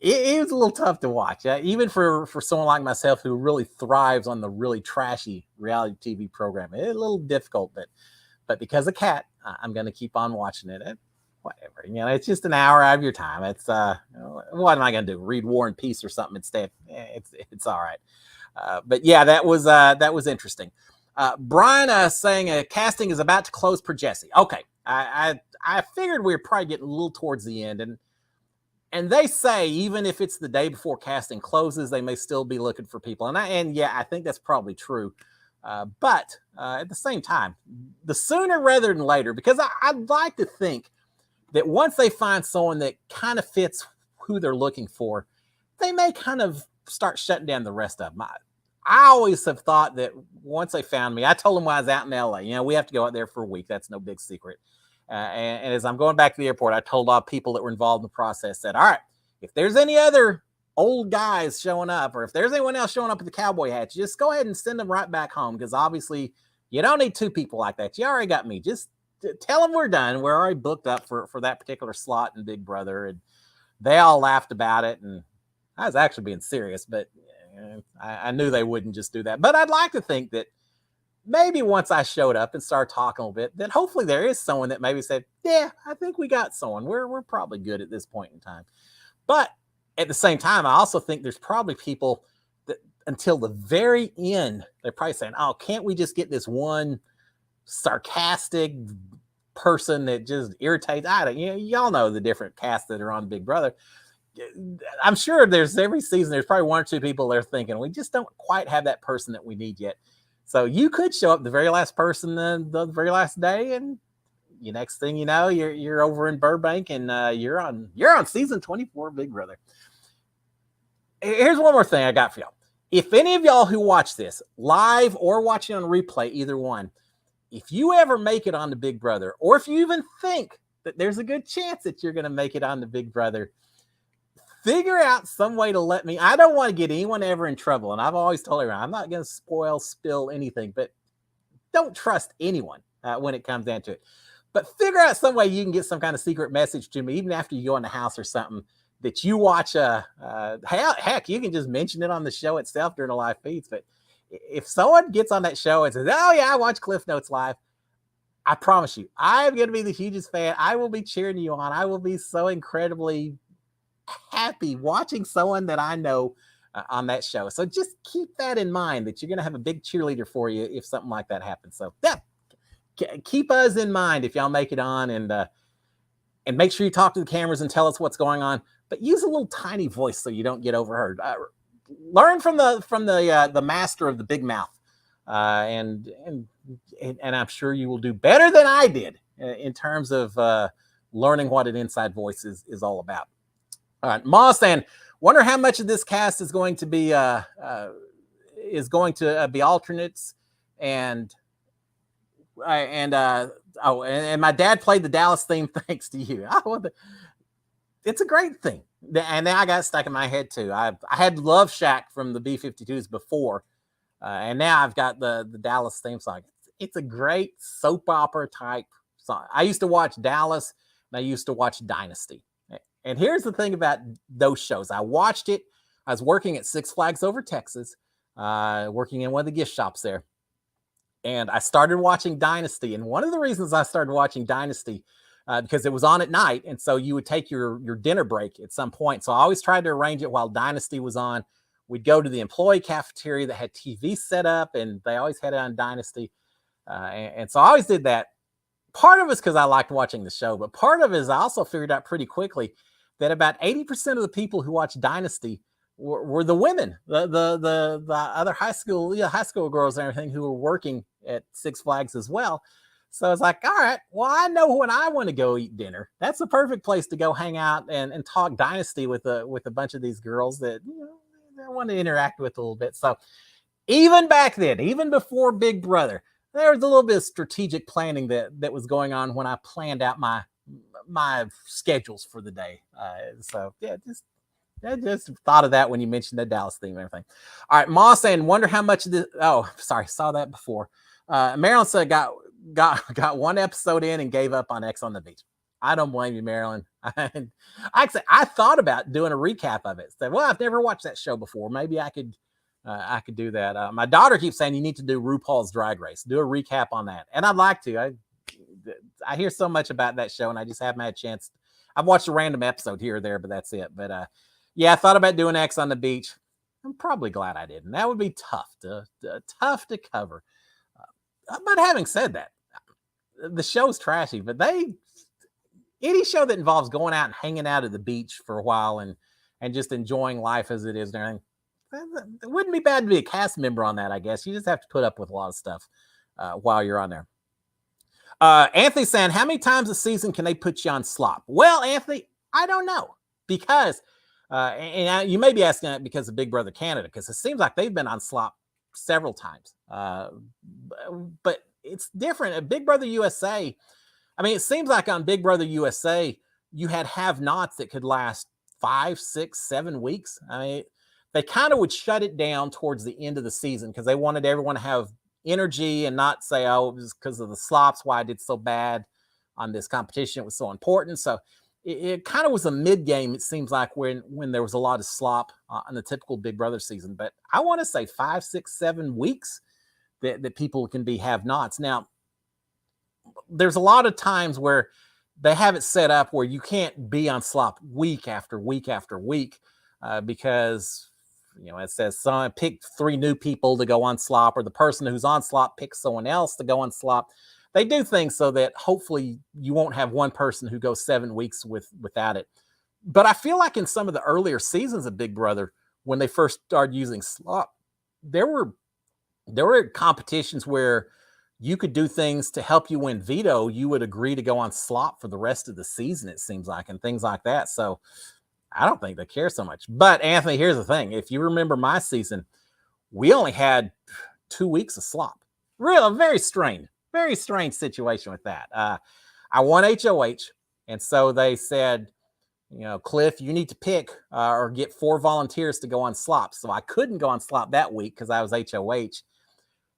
it was a little tough to watch, even for someone like myself who really thrives on the really trashy reality TV program. It's a little difficult, but because of Cat, I'm going to keep on watching it. Whatever, it's just an hour out of your time. It's what am I going to do? Read War and Peace or something instead? It's all right. But yeah, that was interesting. Brian saying casting is about to close for Jesse. Okay, I figured we were probably getting a little towards the end, and they say even if it's the day before casting closes, they may still be looking for people. And yeah, I think that's probably true. But at the same time, the sooner rather than later, because I'd like to think that once they find someone that kind of fits who they're looking for, they may kind of start shutting down the rest of them. I always have thought that once they found me, I told them when I was out in LA, we have to go out there for a week. That's no big secret. And as I'm going back to the airport, I told all people that were involved in the process that, all right, if there's any other old guys showing up, or if there's anyone else showing up with the cowboy hats, just go ahead and send them right back home. Because obviously you don't need two people like that. You already got me. Just tell them we're done. We're already booked up for that particular slot in Big Brother. And they all laughed about it. And I was actually being serious, but I knew they wouldn't just do that. But I'd like to think that maybe once I showed up and started talking a little bit, that hopefully there is someone that maybe said, yeah, I think we got someone. We're probably good at this point in time. But at the same time, I also think there's probably people that until the very end, they're probably saying, oh, can't we just get this one sarcastic person that just irritates? Y'all know the different casts that are on Big Brother. I'm sure there's every season, there's probably one or two people they're thinking, we just don't quite have that person that we need yet. So you could show up the very last person the very last day, and next thing you know, you're over in Burbank, and you're on season 24 of Big Brother. Here's one more thing I got for y'all. If any of y'all who watch this live or watching on replay, either one, if you ever make it on the Big Brother, or if you even think that there's a good chance that you're going to make it on the Big Brother, figure out some way to let me. I don't want to get anyone ever in trouble. And I've always told everyone, I'm not going to spill anything, but don't trust anyone when it comes down to it. But figure out some way you can get some kind of secret message to me, even after you go in the house or something, that you watch. Heck, you can just mention it on the show itself during the live feeds. But if someone gets on that show and says, oh yeah, I watch Cliff Notes live, I promise you, I'm going to be the hugest fan. I will be cheering you on. I will be so incredibly happy watching someone that I know on that show. So just keep that in mind, that you're going to have a big cheerleader for you if something like that happens. So yeah, keep us in mind if y'all make it on, and make sure you talk to the cameras and tell us what's going on, but use a little tiny voice so you don't get overheard. Learn from the master of the big mouth, and I'm sure you will do better than I did in terms of learning what an inside voice is all about. All right, Ma saying, wonder how much of this cast is going to be alternates, and my dad played the Dallas theme thanks to you. It's a great thing, and now I got stuck in my head too. I had Love Shack from the B-52s before, and now I've got the Dallas theme song. It's a great soap opera type song. I used to watch Dallas, and I used to watch Dynasty. And here's the thing about those shows. I watched it. I was working at Six Flags over Texas, working in one of the gift shops there. And I started watching Dynasty. And one of the reasons I started watching Dynasty, because it was on at night. And so you would take your dinner break at some point. So I always tried to arrange it while Dynasty was on. We'd go to the employee cafeteria that had TV set up, and they always had it on Dynasty. And so I always did that. Part of it's because I liked watching the show, but part of it is I also figured out pretty quickly that about 80% of the people who watch Dynasty were the women, the other high school girls and everything who were working at Six Flags as well. So it's like, all right, well, I know when I want to go eat dinner, that's the perfect place to go hang out and talk Dynasty with a bunch of these girls that I want to interact with a little bit. So even back then, even before Big Brother, there was a little bit of strategic planning that was going on when I planned out my schedules for the day. So yeah, I just thought of that when you mentioned the Dallas theme and everything. All right, Ma saying, wonder how much of this. Oh, sorry, saw that before. Marilyn said got one episode in and gave up on X on the Beach. I don't blame you, Marilyn. I thought about doing a recap of it. Said, well, I've never watched that show before. Maybe I could do that. My daughter keeps saying you need to do RuPaul's Drag Race. Do a recap on that, and I'd like to. I hear so much about that show, and I just haven't had a chance. I've watched a random episode here or there, but that's it. But yeah, I thought about doing X on the beach. I'm probably glad I didn't. That would be tough to cover. But having said that, the show's trashy. But any show that involves going out and hanging out at the beach for a while and just enjoying life as it is and everything, it wouldn't be bad to be a cast member on that. I guess you just have to put up with a lot of stuff while you're on there. Anthony saying, how many times a season can they put you on slop? Well, Anthony, I don't know, because and you may be asking that because of Big Brother Canada, because it seems like they've been on slop several times. But it's different at Big Brother USA. I mean, it seems like on Big Brother USA, you had have-nots that could last 5, 6, 7 weeks. I mean, they kind of would shut it down towards the end of the season because they wanted everyone to have energy and not say, oh, it was because of the slops why I did so bad on this competition. It was so important. So it kind of was a mid-game, it seems like, when there was a lot of slop on the typical Big Brother season. But I want to say 5, 6, 7 weeks that people can be have-nots. Now, there's a lot of times where they have it set up where you can't be on slop week after week after week because, it says pick 3 new people to go on slop, or the person who's on slop picks someone else to go on slop. They do things so that hopefully you won't have one person who goes 7 weeks without it. But I feel like in some of the earlier seasons of Big Brother, when they first started using slop, there were competitions where you could do things to help you win veto. You would agree to go on slop for the rest of the season, it seems like, and things like that. So I don't think they care so much. But Anthony, here's the thing. If you remember my season, we only had 2 weeks of slop. Really, very strange situation with that. I won HOH. And so they said, Cliff, you need to pick or get 4 volunteers to go on slop. So I couldn't go on slop that week because I was HOH.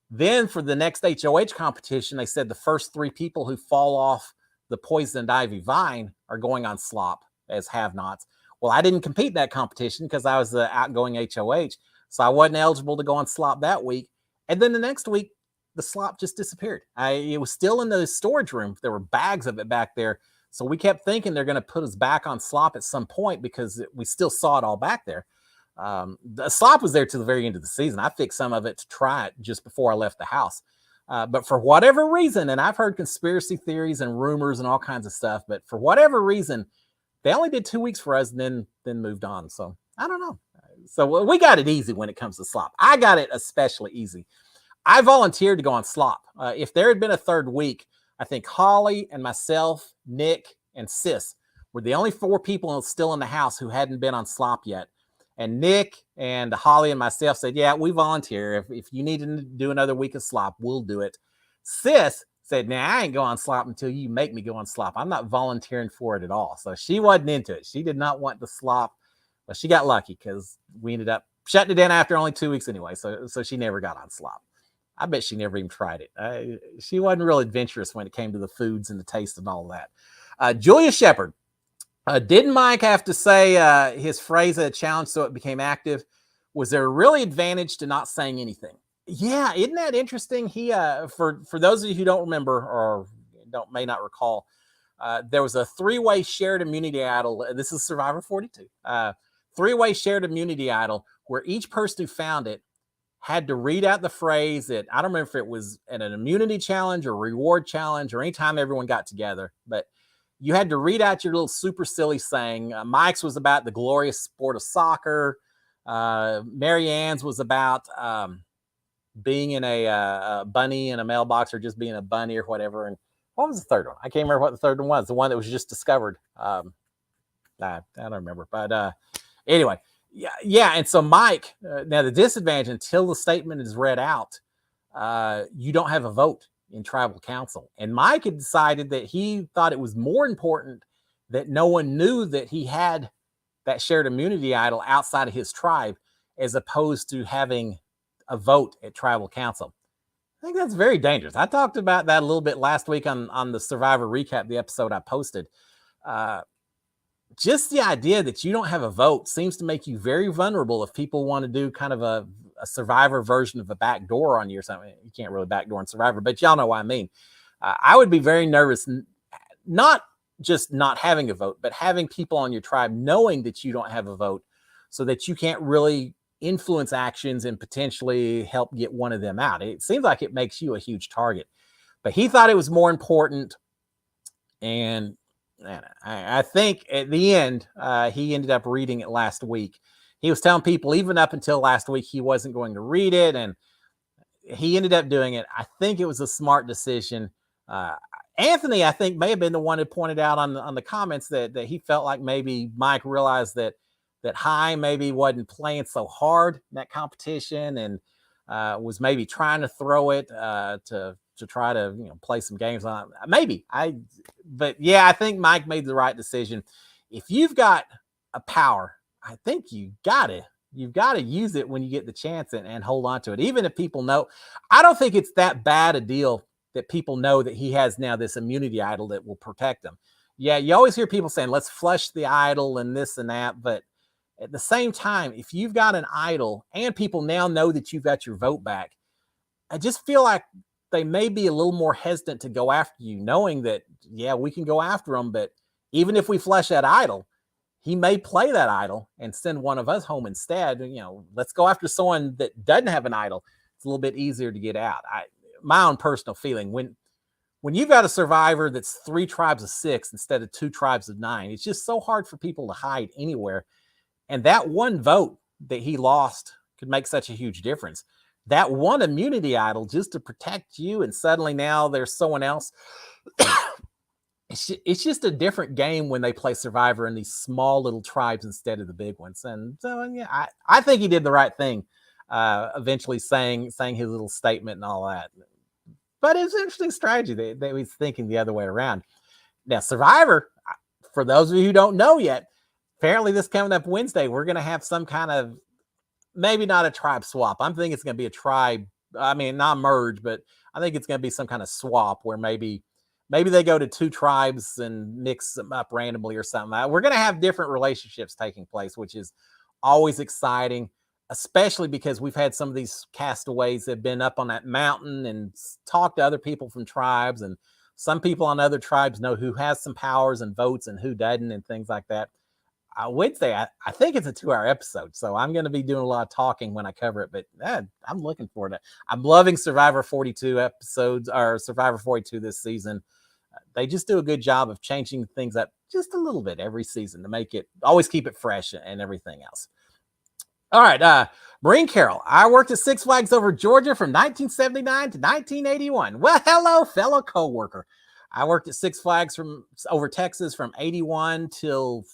Then for the next HOH competition, they said the first 3 people who fall off the poisoned ivy vine are going on slop as have-nots. Well, I didn't compete that competition because I was the outgoing HOH. So I wasn't eligible to go on slop that week. And then the next week, the slop just disappeared. It was still in the storage room. There were bags of it back there. So we kept thinking they're going to put us back on slop at some point because we still saw it all back there. The slop was there to the very end of the season. I fixed some of it to try it just before I left the house. But for whatever reason, and I've heard conspiracy theories and rumors and all kinds of stuff, but for whatever reason, they only did 2 weeks for us and then moved on. So I don't know. So we got it easy when it comes to slop. I got it especially easy. I volunteered to go on slop. If there had been a third week, I think Holly and myself, Nick, and Sis were the only 4 people still in the house who hadn't been on slop yet. And Nick and Holly and myself said, yeah, we volunteer. If you need to do another week of slop, we'll do it. Sis said, nah, I ain't going on slop until you make me go on slop. I'm not volunteering for it at all. So she wasn't into it. She did not want the slop. But she got lucky because we ended up shutting it down after only 2 weeks anyway. So she never got on slop. I bet she never even tried it. She wasn't real adventurous when it came to the foods and the taste and all that. Julia Shepard. Didn't Mike have to say his phrase at a challenge so it became active? Was there really advantage to not saying anything? Yeah, isn't that interesting? He for those of you who don't remember or may not recall, there was a 3-way shared immunity idol. This is Survivor 42. 3-way shared immunity idol where each person who found it had to read out the phrase that, I don't remember if it was at an immunity challenge or reward challenge or anytime everyone got together, but you had to read out your little super silly saying. Mike's was about the glorious sport of soccer. Mary Ann's was about being in a bunny in a mailbox or just being a bunny or whatever. And what was the third one? I can't remember what the third one was. The one that was just discovered. I don't remember. But anyway, yeah. And so Mike, now the disadvantage until the statement is read out, you don't have a vote in tribal council. And Mike had decided that he thought it was more important that no one knew that he had that shared immunity idol outside of his tribe, as opposed to having a vote at tribal council. I think that's very dangerous. I talked about that a little bit last week on the Survivor recap, the episode I posted. Just the idea that you don't have a vote seems to make you very vulnerable if people want to do kind of a Survivor version of a backdoor on you or something. You can't really backdoor in Survivor, but y'all know what I mean. I would be very nervous, not just not having a vote, but having people on your tribe knowing that you don't have a vote so that you can't really influence actions and potentially help get one of them out. It seems like it makes you a huge target. But he thought it was more important. And I think at the end, he ended up reading it last week. He was telling people even up until last week, he wasn't going to read it. And he ended up doing it. I think it was a smart decision. Anthony, I think, may have been the one who pointed out on the comments that he felt like maybe Mike realized that High maybe wasn't playing so hard in that competition and was maybe trying to throw it to try to play some games on it. Maybe. But yeah, I think Mike made the right decision. If you've got a power, I think you've got to use it when you get the chance and hold on to it. Even if people know, I don't think it's that bad a deal that people know that he has now this immunity idol that will protect him. Yeah, you always hear people saying, let's flush the idol and this and that. But at the same time, if you've got an idol and people now know that you've got your vote back, I just feel like they may be a little more hesitant to go after you, knowing that, yeah, we can go after him. But even if we flush that idol, he may play that idol and send one of us home instead. Let's go after someone that doesn't have an idol. It's a little bit easier to get out. My own personal feeling, when you've got a survivor that's 3 tribes of 6 instead of 2 tribes of 9, it's just so hard for people to hide anywhere. And that one vote that he lost could make such a huge difference. That one immunity idol just to protect you, and suddenly now there's someone else. It's just a different game when they play Survivor in these small little tribes instead of the big ones. And so, yeah, I think he did the right thing, eventually saying his little statement and all that. But it's an interesting strategy that he's thinking the other way around. Now, Survivor, for those of you who don't know yet, apparently this coming up Wednesday, we're going to have some kind of, maybe not a tribe swap. I'm thinking it's going to be a tribe. I mean, not merge, but I think it's going to be some kind of swap where maybe they go to 2 tribes and mix them up randomly or something. We're going to have different relationships taking place, which is always exciting, especially because we've had some of these castaways that have been up on that mountain and talked to other people from tribes. And some people on other tribes know who has some powers and votes and who doesn't and things like that. Wednesday, I think it's a 2-hour episode, so I'm going to be doing a lot of talking when I cover it, but I'm looking forward to it. I'm loving Survivor 42 episodes, or Survivor 42 this season. They just do a good job of changing things up just a little bit every season to make it, always keep it fresh and everything else. All right, Marine Carol, I worked at Six Flags over Georgia from 1979 to 1981. Well, hello, fellow coworker. I worked at Six Flags over Texas from 81 till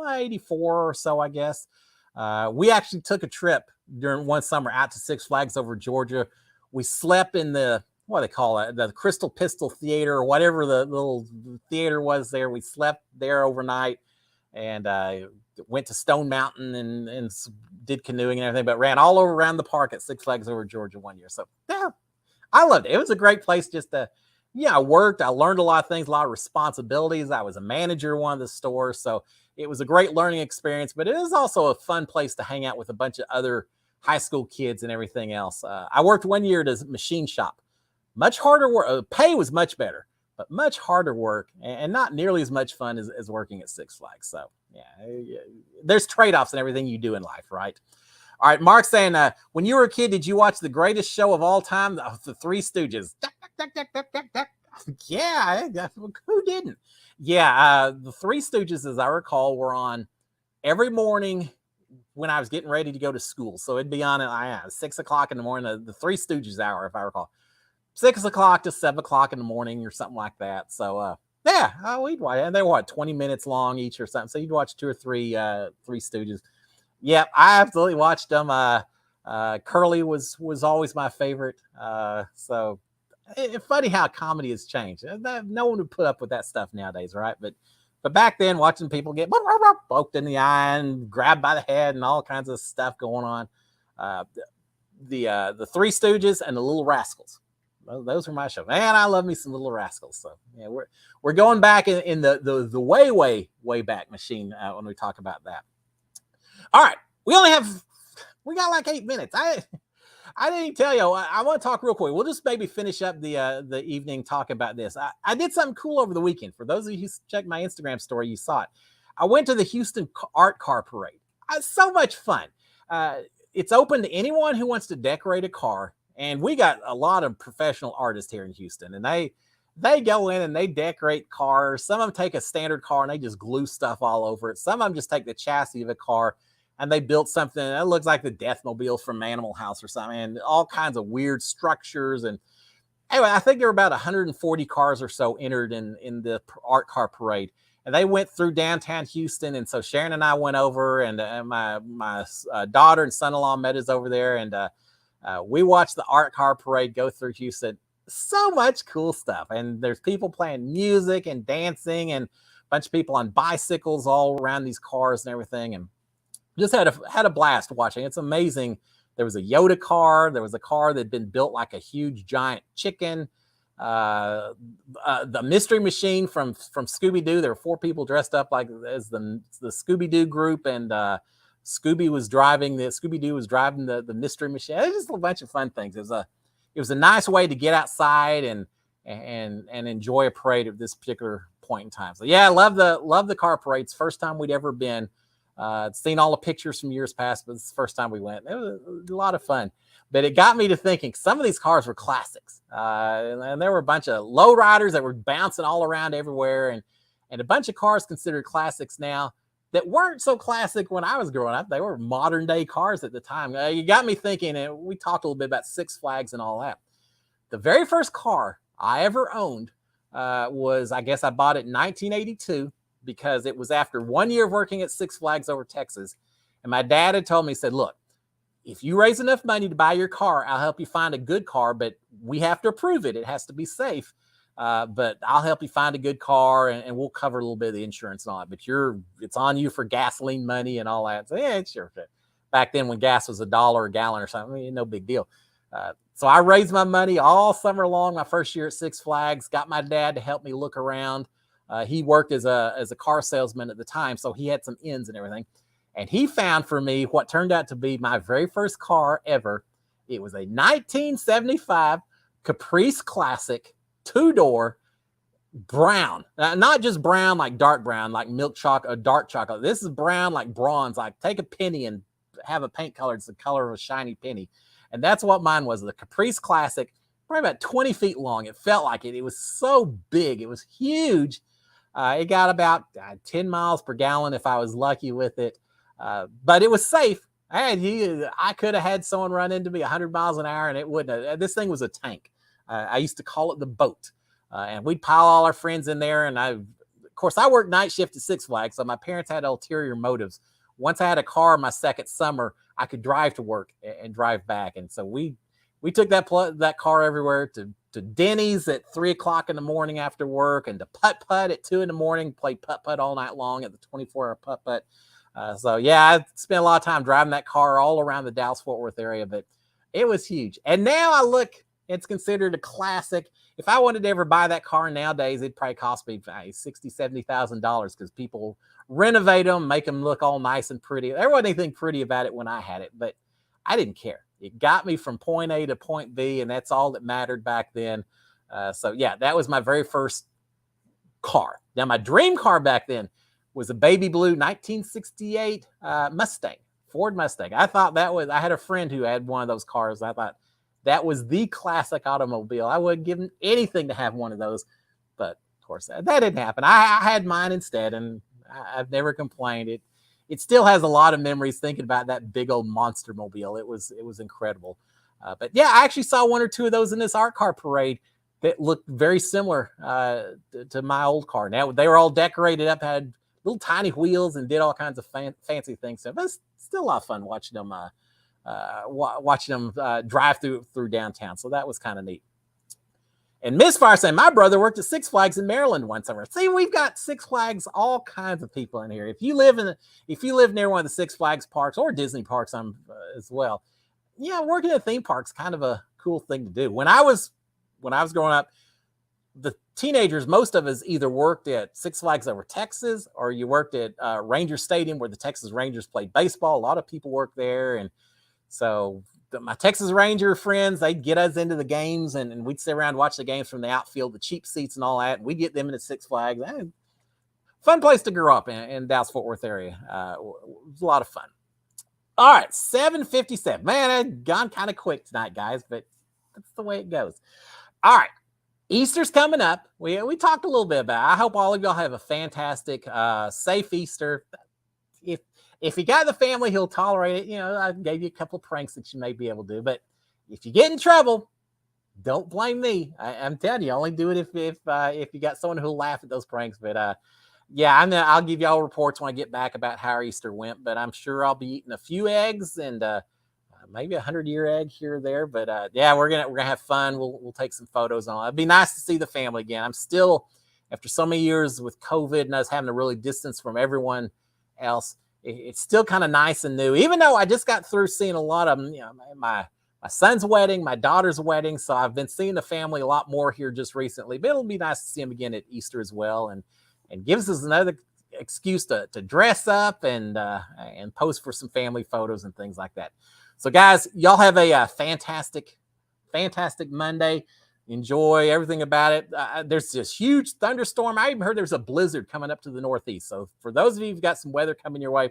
84 or so, I guess. We actually took a trip during one summer out to Six Flags over Georgia. We slept in the, what do they call it, the Crystal Pistol Theater or whatever the little theater was there. We slept there overnight and went to Stone Mountain and did canoeing and everything, but ran all around the park at Six Flags over Georgia one year. So yeah, I loved it. It was a great place just to, I worked. I learned a lot of things, a lot of responsibilities. I was a manager of one of the stores. So it was a great learning experience, but it is also a fun place to hang out with a bunch of other high school kids and everything else. I worked one year at a machine shop. Much harder work. Pay was much better, but much harder work and not nearly as much fun as working at Six Flags. So yeah, there's trade-offs in everything you do in life, right? All right, Mark saying, when you were a kid, did you watch the greatest show of all time, the Three Stooges? Yeah, who didn't? Yeah, the Three Stooges, as I recall, were on every morning when I was getting ready to go to school. So it'd be on 6 o'clock in the morning, the Three Stooges hour, if I recall. 6 o'clock to 7 o'clock in the morning or something like that. So, we'd watch it. And they were, 20 minutes long each or something. So you'd watch 2 or 3 Three Stooges. Yep, I absolutely watched them. Curly was always my favorite. So it's funny how comedy has changed. No one would put up with that stuff nowadays, right? But back then, watching people get poked in the eye and grabbed by the head and all kinds of stuff going on. The Three Stooges and the Little Rascals. Those are my shows. Man, I love me some Little Rascals. So yeah, we're going back in the way back machine when we talk about that. All right, we got like 8 minutes. I didn't tell you. I want to talk real quick. We'll just maybe finish up the evening talking about this. I did something cool over the weekend. For those of you who checked my Instagram story, you saw it. I went to the Houston Art Car Parade. So much fun. It's open to anyone who wants to decorate a car. And we got a lot of professional artists here in Houston. And they go in and they decorate cars. Some of them take a standard car and they just glue stuff all over it. Some of them just take the chassis of a car and they built something that looks like the Deathmobile from Animal House or something, and all kinds of weird structures. And anyway, I think there were about 140 cars or so entered in the art car parade. And they went through downtown Houston. And so Sharon and I went over, and my daughter and son-in-law met us over there. And we watched the art car parade go through Houston. So much cool stuff. And there's people playing music and dancing, and a bunch of people on bicycles all around these cars and everything. And just had a blast watching. It's amazing. There was a Yoda car. There was a car that had been built like a huge giant chicken. The Mystery Machine from Scooby-Doo. There were 4 people dressed up like as the Scooby-Doo group, and Scooby-Doo was driving the Mystery Machine. It was just a bunch of fun things. It was a nice way to get outside and enjoy a parade at this particular point in time. So yeah, I love the car parades. First time we'd ever been. Seen all the pictures from years past, but it's the first time we went. It was a lot of fun. But it got me to thinking, some of these cars were classics. And there were a bunch of lowriders that were bouncing all around everywhere, and a bunch of cars considered classics now that weren't so classic when I was growing up. They were modern day cars at the time. You got me thinking, and we talked a little bit about Six Flags and all that. The very first car I ever owned was, I guess I bought it in 1982. Because it was after 1 year of working at Six Flags over Texas. And my dad had told me, he said, look, if you raise enough money to buy your car, I'll help you find a good car, but we have to approve it. It has to be safe. But I'll help you find a good car, and we'll cover a little bit of the insurance and all that. But it's on you for gasoline money and all that. So yeah, it's sure. Back then when gas was $1 a gallon or something, no big deal. So I raised my money all summer long, my first year at Six Flags, got my dad to help me look around. He worked as a car salesman at the time, so he had some ins and everything. And he found for me what turned out to be my very first car ever. It was a 1975 Caprice Classic, 2-door, brown. Not just brown like dark brown, like milk chocolate or dark chocolate. This is brown like bronze. Like take a penny and have a paint color. It's the color of a shiny penny. And that's what mine was, the Caprice Classic, probably about 20 feet long. It felt like it. It was so big. It was huge. It got about 10 miles per gallon if I was lucky with it. But it was safe. I could have had someone run into me 100 miles an hour and it wouldn't have. This thing was a tank. I used to call it the boat. And we'd pile all our friends in there. And of course, I worked night shift at Six Flags. So my parents had ulterior motives. Once I had a car my second summer, I could drive to work and drive back. And so we took that car everywhere, to Denny's at 3:00 in the morning after work, and to putt at 2 a.m, play putt all night long at the 24-hour putt. So yeah, I spent a lot of time driving that car all around the Dallas-Fort Worth area, but it was huge. And now I look, it's considered a classic. If I wanted to ever buy that car nowadays, it'd probably cost me $60,000, $70,000 because people renovate them, make them look all nice and pretty. There wasn't anything pretty about it when I had it, but I didn't care. It got me from point A to point B, and that's all that mattered back then. So yeah, that was my very first car. Now, my dream car back then was a baby blue 1968 Mustang, Ford Mustang. I thought I had a friend who had one of those cars. I thought that was the classic automobile. I would give anything to have one of those, but of course that didn't happen. I had mine instead, and I've never complained. It still has a lot of memories thinking about that big old monster mobile. It was incredible. But yeah, I actually saw 1 or 2 of those in this art car parade that looked very similar to my old car. Now they were all decorated up, had little tiny wheels, and did all kinds of fancy things. So it's still a lot of fun watching them drive through downtown. So that was kind of neat. And Miss Fire saying, my brother worked at Six Flags in Maryland one summer. See, we've got Six Flags, all kinds of people in here. If you live near one of the Six Flags parks or Disney parks as well, yeah, working at a theme park's kind of a cool thing to do. When I was when I was growing up, the teenagers, most of us either worked at Six Flags Over Texas, or you worked at Ranger Stadium where the Texas Rangers played baseball. A lot of people worked there. And so my Texas Ranger friends, they'd get us into the games, and we'd sit around and watch the games from the outfield, the cheap seats and all that. And we'd get them into Six Flags. Fun place to grow up in Dallas-Fort Worth area. It was a lot of fun. All right, 7:57. Man, I've gone kind of quick tonight, guys, but that's the way it goes. All right. Easter's coming up. We talked a little bit about it. I hope all of y'all have a fantastic, safe Easter. If you got the family who'll tolerate it, I gave you a couple of pranks that you may be able to do. But if you get in trouble, don't blame me. I'm telling you, only do it if you got someone who'll laugh at those pranks. But yeah, I'll give y'all reports when I get back about how our Easter went. But I'm sure I'll be eating a few eggs and maybe 100-year egg here or there. But yeah, we're gonna have fun. We'll take some photos on it. It'd be nice to see the family again. I'm still, after so many years with COVID and us having to really distance from everyone else, it's still kind of nice and new. Even though I just got through seeing a lot of them, my son's wedding, my daughter's wedding, so I've been seeing the family a lot more here just recently. But it'll be nice to see them again at Easter as well, and gives us another excuse to dress up and post for some family photos and things like that. So, guys, y'all have a fantastic Monday. Enjoy everything about it. There's this huge thunderstorm. I even heard there's a blizzard coming up to the northeast. So, for those of you who've got some weather coming your way,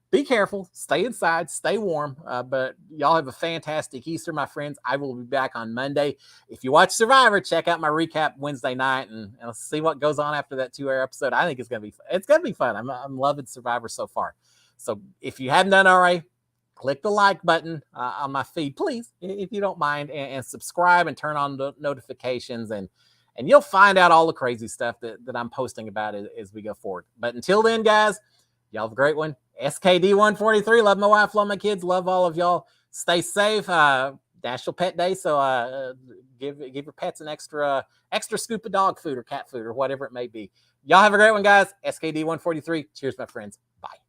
be careful. Stay inside. Stay warm. But y'all have a fantastic Easter, my friends. I will be back on Monday. If you watch Survivor, check out my recap Wednesday night and see what goes on after that 2-hour episode. I think it's gonna be fun. I'm loving Survivor so far. So, if you haven't done already, click the like button on my feed, please, if you don't mind, and subscribe and turn on the notifications, and you'll find out all the crazy stuff that I'm posting about as we go forward. But until then, guys, y'all have a great one. SKD143, love my wife, love my kids, love all of y'all. Stay safe. National Pet Day, so give your pets an extra scoop of dog food or cat food or whatever it may be. Y'all have a great one, guys. SKD143. Cheers, my friends. Bye.